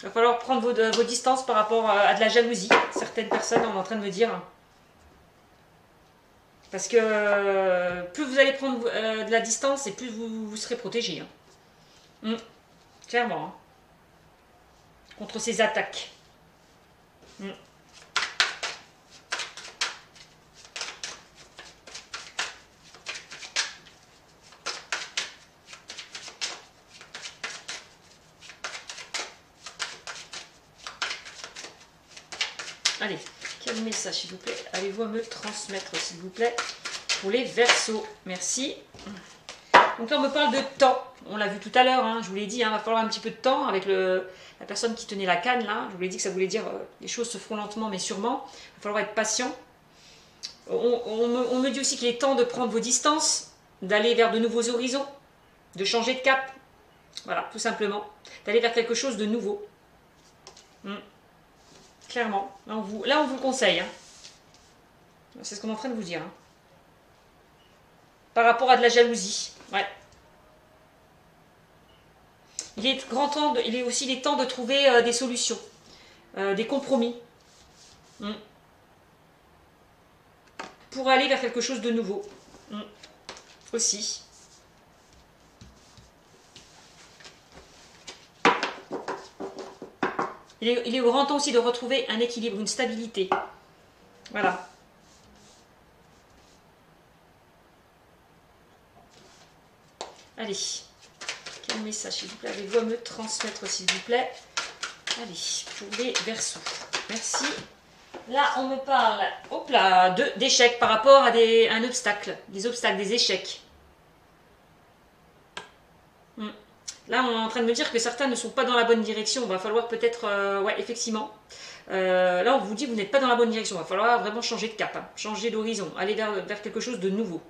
Il va falloir prendre vos distances par rapport à de la jalousie. Certaines personnes, on est en train de me dire. Parce que plus vous allez prendre de la distance et plus vous serez protégé. Hein. Clairement. Hein. Contre ces attaques. Allez, quel message s'il vous plaît. Allez-vous à me transmettre s'il vous plaît pour les Verseaux. Merci. Donc là on me parle de temps. On l'a vu tout à l'heure, hein, je vous l'ai dit, il va falloir un petit peu de temps avec la personne qui tenait la canne là. Je vous l'ai dit que ça voulait dire les choses se feront lentement mais sûrement. Il va falloir être patient. On me dit aussi qu'il est temps de prendre vos distances, d'aller vers de nouveaux horizons, de changer de cap. Voilà, tout simplement. D'aller vers quelque chose de nouveau. Clairement. Là, on vous le conseille. Hein. C'est ce qu'on est en train de vous dire. Hein. Par rapport à de la jalousie. Ouais. Il est aussi les temps de trouver des solutions. Des compromis. Pour aller vers quelque chose de nouveau. Aussi. Il est grand temps aussi de retrouver un équilibre, une stabilité. Voilà. Allez. Quel message, s'il vous plaît, avez-vous à me transmettre, s'il vous plaît. Allez, pour les Verseaux. Merci. Là, on me parle, hop là, d'échecs par rapport à un obstacle. Des obstacles, des échecs. Là, on est en train de me dire que certains ne sont pas dans la bonne direction. Il va falloir peut-être, ouais, effectivement. Là, on vous dit que vous n'êtes pas dans la bonne direction. Il va falloir vraiment changer de cap, hein, changer d'horizon, aller vers quelque chose de nouveau.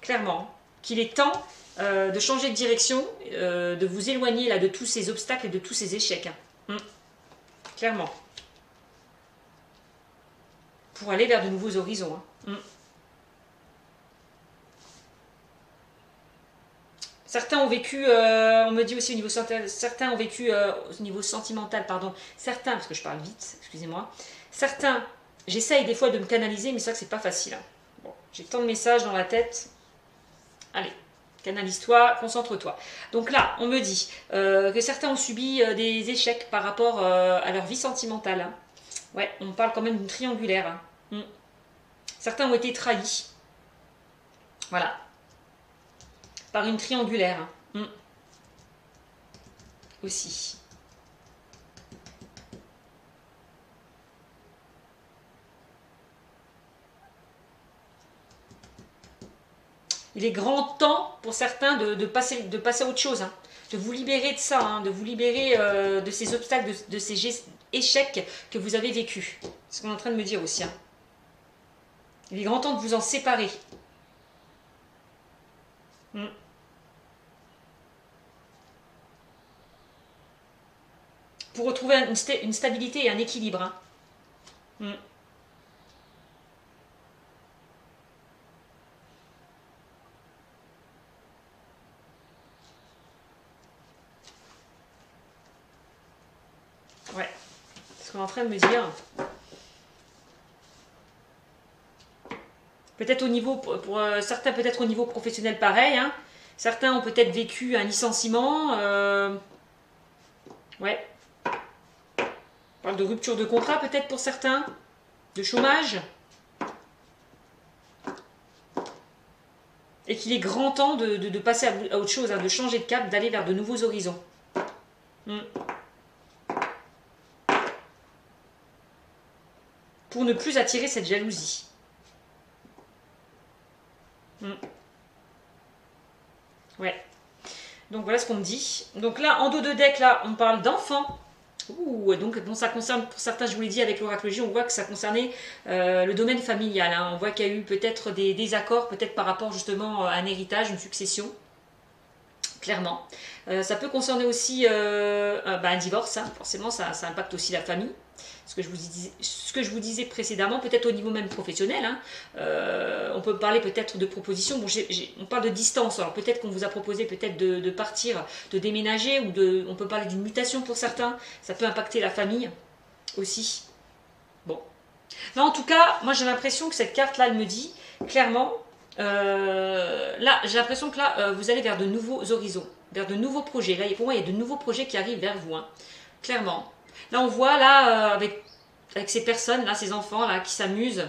Clairement, qu'il est temps de changer de direction, de vous éloigner là de tous ces obstacles et de tous ces échecs. Hein. Clairement. Pour aller vers de nouveaux horizons. Hein. Certains ont vécu, on me dit aussi au niveau certains ont vécu au niveau sentimental, pardon. Certains, parce que je parle vite, excusez-moi. Certains, j'essaye des fois de me canaliser, mais c'est vrai que c'est pas facile, hein. Bon, j'ai tant de messages dans la tête. Allez, canalise-toi, concentre-toi. Donc là, on me dit que certains ont subi des échecs par rapport à leur vie sentimentale, hein. Ouais, on parle quand même d'une triangulaire, hein. Certains ont été trahis. Voilà, par une triangulaire, hein. Aussi. Il est grand temps pour certains de passer à autre chose, hein. De vous libérer de ça, hein, de vous libérer de ces obstacles, de ces échecs que vous avez vécus. C'est ce qu'on est en train de me dire aussi, hein. Il est grand temps de vous en séparer. Pour retrouver une stabilité et un équilibre, hein. Ouais, c'est ce qu'on est en train de me dire. Peut-être au niveau, pour certains, peut-être au niveau professionnel pareil, hein. Certains ont peut-être vécu un licenciement. Ouais. On parle de rupture de contrat peut-être pour certains. De chômage. Et qu'il est grand temps de passer à autre chose, hein, de changer de cap, d'aller vers de nouveaux horizons. Pour ne plus attirer cette jalousie. Ouais. Donc voilà ce qu'on me dit. Donc là, en dos de deck, là, on parle d'enfants. Ouh, donc bon, ça concerne, pour certains, je vous l'ai dit, avec l'oracle J, on voit que ça concernait le domaine familial, hein. On voit qu'il y a eu peut-être des désaccords, peut-être par rapport justement à un héritage, une succession. Clairement. Ça peut concerner aussi un divorce, hein. Forcément, ça impacte aussi la famille. Ce que je vous disais précédemment, peut-être au niveau même professionnel, hein. On peut parler peut-être de propositions. Bon, on parle de distance, alors peut-être qu'on vous a proposé peut-être de partir, de déménager, ou on peut parler d'une mutation pour certains. Ça peut impacter la famille aussi. Bon. Là, en tout cas, moi j'ai l'impression que cette carte-là, elle me dit clairement, là, j'ai l'impression que là, vous allez vers de nouveaux horizons, vers de nouveaux projets. Là, pour moi, il y a de nouveaux projets qui arrivent vers vous, hein. Clairement. Là, on voit, là, avec ces personnes, là, ces enfants, là, qui s'amusent,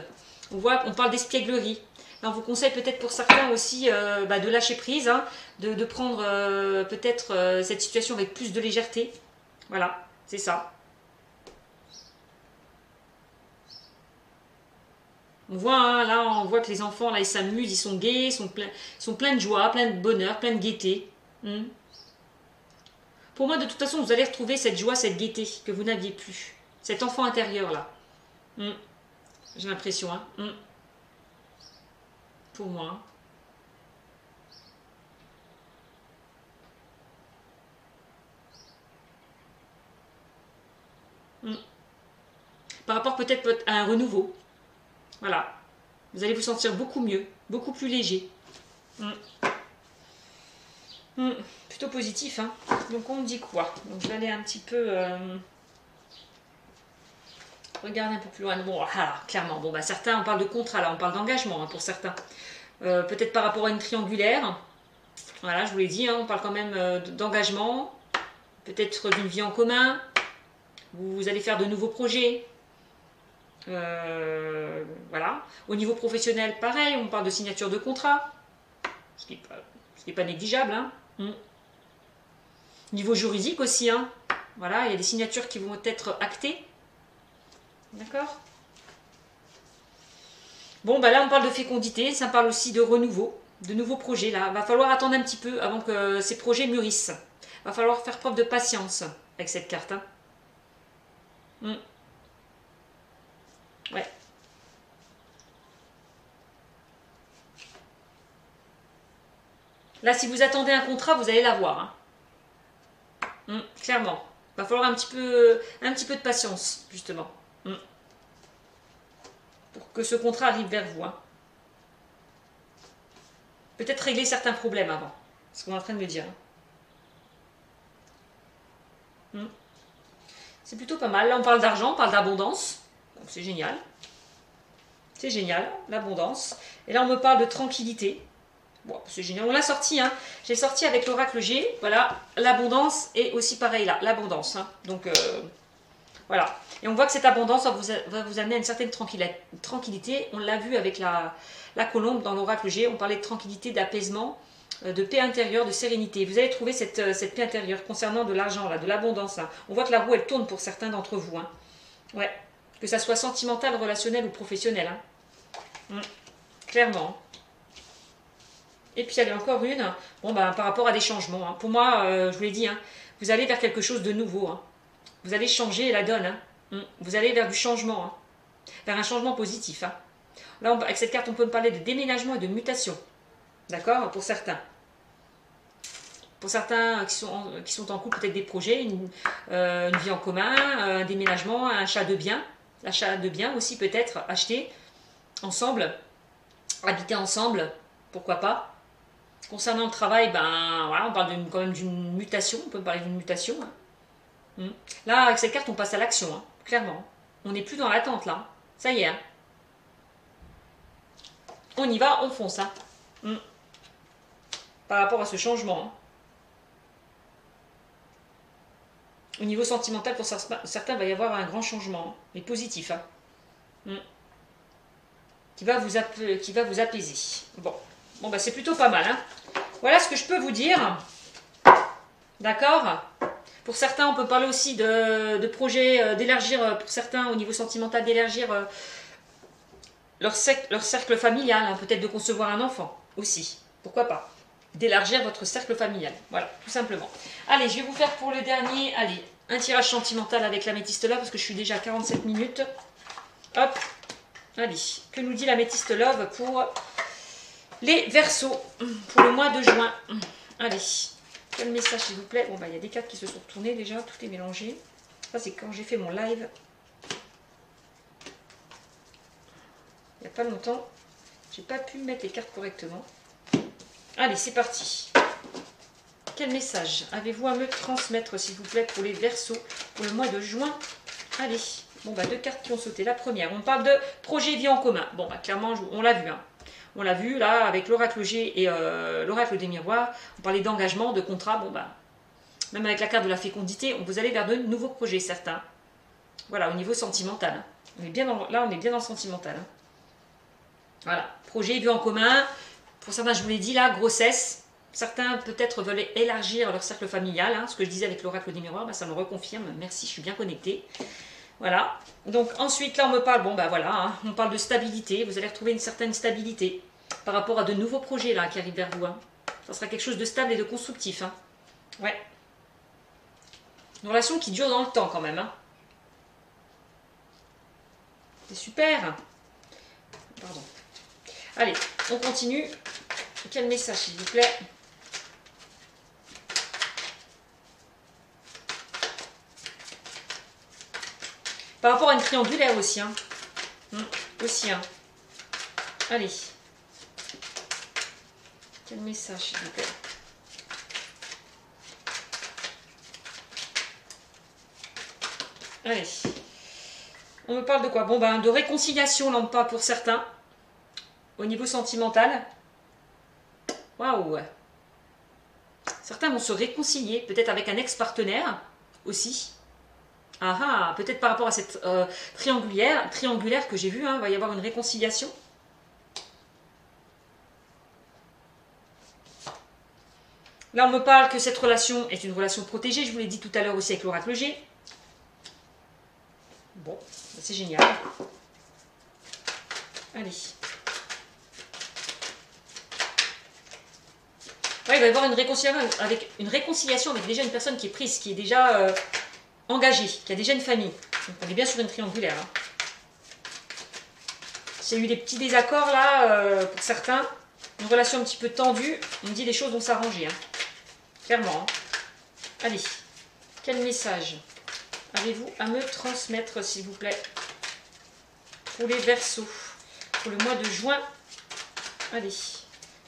on parle d'espièglerie. Là, on vous conseille peut-être pour certains aussi de lâcher prise, hein, de prendre peut-être cette situation avec plus de légèreté. Voilà, c'est ça. On voit, hein, là, on voit que les enfants, là, ils s'amusent, ils sont gais, ils sont pleins de joie, pleins de bonheur, pleins de gaieté. Pour moi, de toute façon, vous allez retrouver cette joie, cette gaieté que vous n'aviez plus. Cet enfant intérieur-là. J'ai l'impression, hein. Pour moi. Par rapport peut-être à un renouveau. Voilà. Vous allez vous sentir beaucoup mieux, beaucoup plus léger. Plutôt positif, hein. Donc on me dit quoi? Donc je vais aller un petit peu regarder un peu plus loin. Bon, alors, clairement, bon, bah, certains, on parle de contrat, là, on parle d'engagement, hein, pour certains. Peut-être par rapport à une triangulaire. Voilà, je vous l'ai dit, hein, on parle quand même d'engagement. Peut-être d'une vie en commun. Vous allez faire de nouveaux projets. Voilà. Au niveau professionnel, pareil, on parle de signature de contrat. Ce qui n'est pas négligeable, hein. Niveau juridique aussi, hein. Voilà, il y a des signatures qui vont être actées. D'accord? Bon, bah là, on parle de fécondité, ça parle aussi de renouveau, de nouveaux projets. Là, va falloir attendre un petit peu avant que ces projets mûrissent. Va falloir faire preuve de patience avec cette carte, hein. Ouais. Là, si vous attendez un contrat, vous allez l'avoir, hein. Clairement. Va falloir un petit peu de patience, justement. Pour que ce contrat arrive vers vous, hein. Peut-être régler certains problèmes avant. ce qu'on est en train de me dire. C'est plutôt pas mal. Là, on parle d'argent, on parle d'abondance. Donc, c'est génial. C'est génial, l'abondance. Et là, on me parle de tranquillité. Bon, c'est génial. On l'a sorti, hein. J'ai sorti avec l'oracle G. Voilà, l'abondance est aussi pareil là, l'abondance. Hein. Donc, voilà. Et on voit que cette abondance va vous amener à une certaine tranquillité. On l'a vu avec la colombe dans l'oracle G. On parlait de tranquillité, d'apaisement, de paix intérieure, de sérénité. Vous allez trouver cette paix intérieure concernant de l'argent, là, de l'abondance. Hein. On voit que la roue, elle tourne pour certains d'entre vous. Hein. Ouais. Que ça soit sentimental, relationnel ou professionnel. Hein. Clairement. Et puis, il y a encore une. Bon, ben, par rapport à des changements. Hein. Pour moi, je vous l'ai dit, hein, vous allez vers quelque chose de nouveau. Hein. Vous allez changer la donne. Hein. Vous allez vers du changement. Hein. Vers un changement positif. Hein. Là, avec cette carte, on peut me parler de déménagement et de mutation. D'accord? Pour certains. Pour certains qui sont en couple, peut-être des projets, une vie en commun, un déménagement, un achat de biens. L'achat de biens aussi peut-être, acheter ensemble, habiter ensemble, pourquoi pas. Concernant le travail, ben voilà, on parle quand même d'une mutation, on peut parler d'une mutation. Hein. Là, avec cette carte, on passe à l'action, hein, clairement. On n'est plus dans l'attente là. Ça y est. Hein. On y va, on fonce. Hein. Par rapport à ce changement. Hein. Au niveau sentimental, pour certains, il va y avoir un grand changement, hein, mais positif. Hein. Qui va vous apaiser. Bon, bah, c'est plutôt pas mal. Hein. Voilà ce que je peux vous dire. D'accord? Pour certains, on peut parler aussi de projets, d'élargir, pour certains, au niveau sentimental, d'élargir leur cercle familial. Hein, peut-être de concevoir un enfant aussi. Pourquoi pas? D'élargir votre cercle familial. Voilà, tout simplement. Allez, je vais vous faire pour le dernier, allez, un tirage sentimental avec l'améthyste là, parce que je suis déjà à 47 minutes. Hop, allez, que nous dit l'améthyste love pour les Verseaux, pour le mois de juin. Allez, quel message s'il vous plaît? Bon, bah, il y a des cartes qui se sont retournées déjà, tout est mélangé. Ça, c'est quand j'ai fait mon live. Il n'y a pas longtemps. J'ai pas pu mettre les cartes correctement. Allez, c'est parti. Quel message avez-vous à me transmettre, s'il vous plaît, pour les Verseaux, pour le mois de juin? Allez, bon, bah, deux cartes qui ont sauté. La première, on parle de projet vie en commun. Bon, bah, clairement, on l'a vu. Hein. On l'a vu, là, avec l'oracle G et l'oracle des miroirs. On parlait d'engagement, de contrat. Bon, bah, même avec la carte de la fécondité, vous allez vers de nouveaux projets, certains. Voilà, au niveau sentimental. Hein. On est bien dans le sentimental. Hein. Voilà, projet vie en commun. Pour certains, je vous l'ai dit, là, grossesse. Certains, peut-être, veulent élargir leur cercle familial. Hein. Ce que je disais avec l'oracle des miroirs, bah, ça me reconfirme. Merci, je suis bien connectée. Voilà. Donc, ensuite, là, on me parle, bon, bah voilà, hein, on parle de stabilité. Vous allez retrouver une certaine stabilité par rapport à de nouveaux projets, là, qui arrivent vers vous. Hein. Ça sera quelque chose de stable et de constructif. Hein. Ouais. Une relation qui dure dans le temps, quand même. Hein. C'est super. Pardon. Allez, on continue. Quel message, s'il vous plaît? Par rapport à une triangulaire aussi. Hein. Aussi. Hein. Allez. Quel message, s'il vous plaît? Allez. On me parle de quoi? Bon, ben, de réconciliation, là, on parle pour certains. Au niveau sentimental. Waouh! Certains vont se réconcilier, peut-être avec un ex-partenaire aussi. Ah ah, peut-être par rapport à cette triangulaire que j'ai vue, hein, va y avoir une réconciliation. Là, on me parle que cette relation est une relation protégée, je vous l'ai dit tout à l'heure aussi avec l'oracle G. Bon, c'est génial. Allez. Ouais, il va y avoir une réconciliation avec déjà une personne qui est prise, qui est déjà engagée, qui a déjà une famille. Donc on est bien sur une triangulaire. Hein. S'il y a eu des petits désaccords là, pour certains, une relation un petit peu tendue, on me dit les choses vont s'arranger. Hein. Clairement. Hein. Allez, quel message avez-vous à me transmettre, s'il vous plaît, pour les Verseaux, pour le mois de juin? Allez,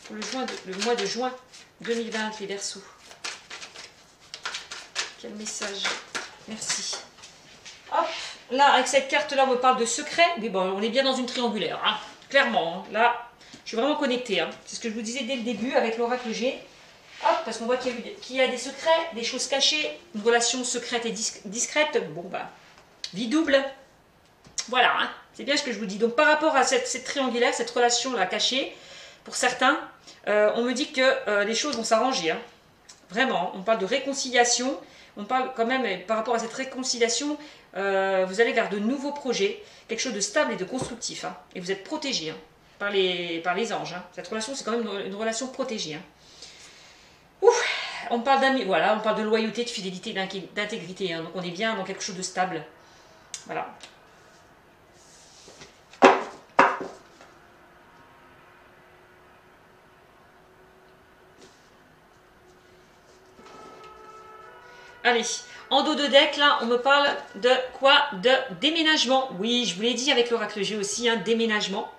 pour le mois de juin. 2020, les Verseaux. Quel message. Merci. Hop, là, avec cette carte-là, on me parle de secret. Mais bon, on est bien dans une triangulaire, hein. Clairement. Hein. Là, je suis vraiment connectée. Hein. C'est ce que je vous disais dès le début avec l'oracle G. Hop, parce qu'on voit qu'il y a des secrets, des choses cachées, une relation secrète et discrète. Bon, bah, vie double. Voilà, hein. C'est bien ce que je vous dis. Donc, par rapport à cette triangulaire, cette relation-là cachée, pour certains, on me dit que les choses vont s'arranger. Hein. Vraiment, on parle de réconciliation. On parle quand même, par rapport à cette réconciliation, vous allez vers de nouveaux projets, quelque chose de stable et de constructif. Hein. Et vous êtes protégé, hein, par les anges. Hein. Cette relation, c'est quand même une relation protégée. Hein. Ouf, on parle d'amis, voilà, on parle de loyauté, de fidélité, d'intégrité. Hein. Donc on est bien dans quelque chose de stable. Voilà. Allez, en dos de deck, là, on me parle de quoi? De déménagement. Oui, je vous l'ai dit avec l'oracle G aussi, un déménagement.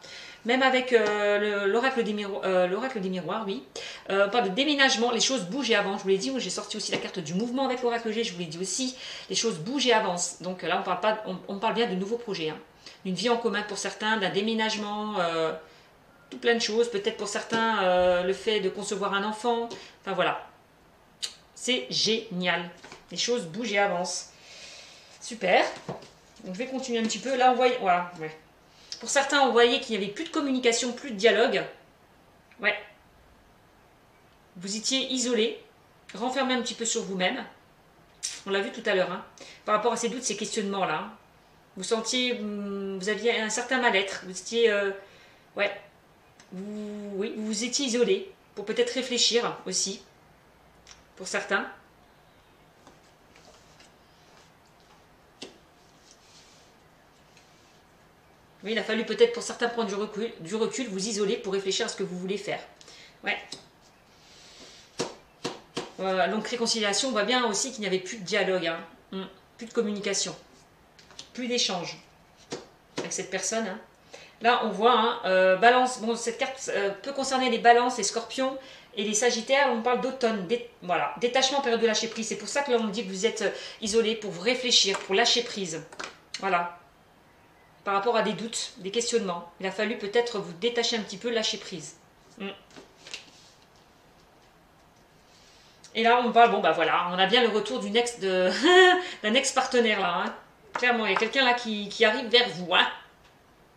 Même avec l'oracle des miroirs, oui. On parle de déménagement, les choses bougent et avancent. Je vous l'ai dit, j'ai sorti aussi la carte du mouvement avec l'oracle G, je vous l'ai dit aussi, les choses bougent et avancent. Donc là, on parle bien de nouveaux projets. Hein. D'une vie en commun pour certains, d'un déménagement, tout plein de choses. Peut-être pour certains, le fait de concevoir un enfant. Enfin voilà. C'est génial. Les choses bougent et avancent. Super. Donc, je vais continuer un petit peu. Là, on voit... Voilà, ouais. Pour certains, on voyait qu'il n'y avait plus de communication, plus de dialogue. Ouais. Vous étiez isolé, renfermé un petit peu sur vous-même. On l'a vu tout à l'heure. Hein. Par rapport à ces doutes, ces questionnements-là. Vous sentiez... Vous aviez un certain mal-être. Vous étiez... ouais. Oui, vous étiez isolé. Pour peut-être réfléchir aussi. Pour certains. Oui, il a fallu peut-être pour certains prendre du recul, vous isoler pour réfléchir à ce que vous voulez faire. Ouais. Donc réconciliation, on voit bien aussi qu'il n'y avait plus de dialogue, hein. Plus de communication, plus d'échange avec cette personne. Hein. Là, on voit, hein, balance, bon, cette carte peut concerner les balances, les scorpions et les sagittaires, on parle d'automne, voilà, détachement, période de lâcher prise. C'est pour ça que là, on dit que vous êtes isolé pour vous réfléchir, pour lâcher prise. Voilà. Par rapport à des doutes, des questionnements. Il a fallu peut-être vous détacher un petit peu, lâcher prise. Et là, on parle, bon bah voilà, on a bien le retour d'un ex-partenaire là. Hein. Clairement, il y a quelqu'un là qui arrive vers vous. Hein.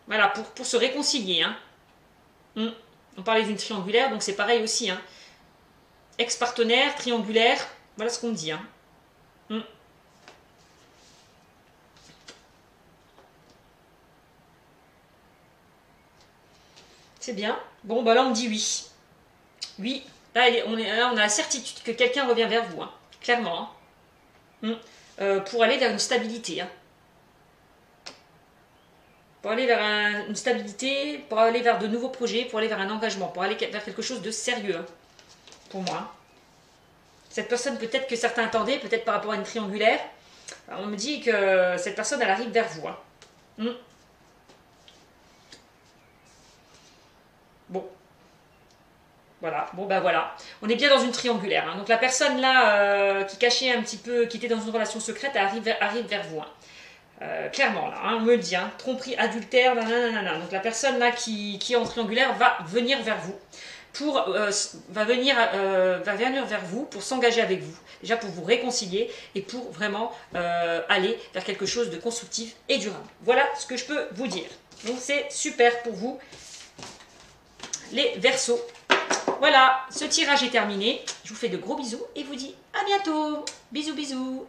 Voilà, pour se réconcilier. Hein. On parlait d'une triangulaire, donc c'est pareil aussi. Hein. Ex-partenaire, triangulaire, voilà ce qu'on dit. Hein. C'est bien. Bon, bah là, on dit oui. Oui. Là, on a la certitude que quelqu'un revient vers vous. Hein. Clairement. Hein. Pour aller vers une stabilité. Hein. Pour aller vers une stabilité, pour aller vers de nouveaux projets, pour aller vers un engagement, pour aller vers quelque chose de sérieux. Hein. Pour moi. Cette personne, peut-être que certains attendaient, peut-être par rapport à une triangulaire, on me dit que cette personne, elle arrive vers vous. Hein. Bon. Voilà, bon ben voilà. On est bien dans une triangulaire. Hein. Donc la personne là qui cachait un petit peu, qui était dans une relation secrète, elle arrive vers vous. Hein. Clairement là, hein, on me le dit. Hein. Tromperie, adultère, nanana. Donc la personne là qui est en triangulaire va venir vers vous. Va venir vers vous pour s'engager avec vous. Déjà pour vous réconcilier et pour vraiment aller vers quelque chose de constructif et durable. Voilà ce que je peux vous dire. Donc c'est super pour vous. Les Verseaux. Voilà, ce tirage est terminé. Je vous fais de gros bisous et vous dis à bientôt. Bisous, bisous.